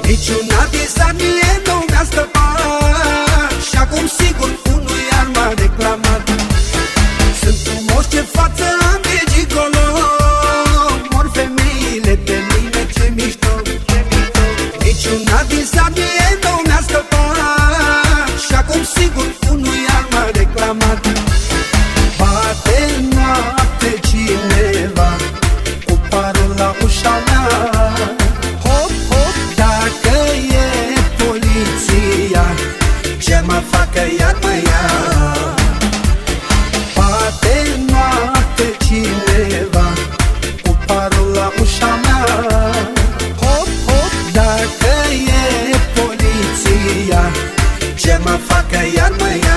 Niciuna din sat mie nu mi-a scăpat și acum sigur unul iar m-a reclamat. Sunt frumos, ce față am de gigolo, mor femeile de mine, ce mișto. Niciuna din sat mie nu mi-a scăpat și acum sigur unul iar m-a reclamat. Bate noapte cineva cu parul la ușa mea, ce mă facă iar mă ia. Bate noapte cineva cu parul la ușa mea, hop, hop, dacă e poliția, ce mă facă iar mă ia.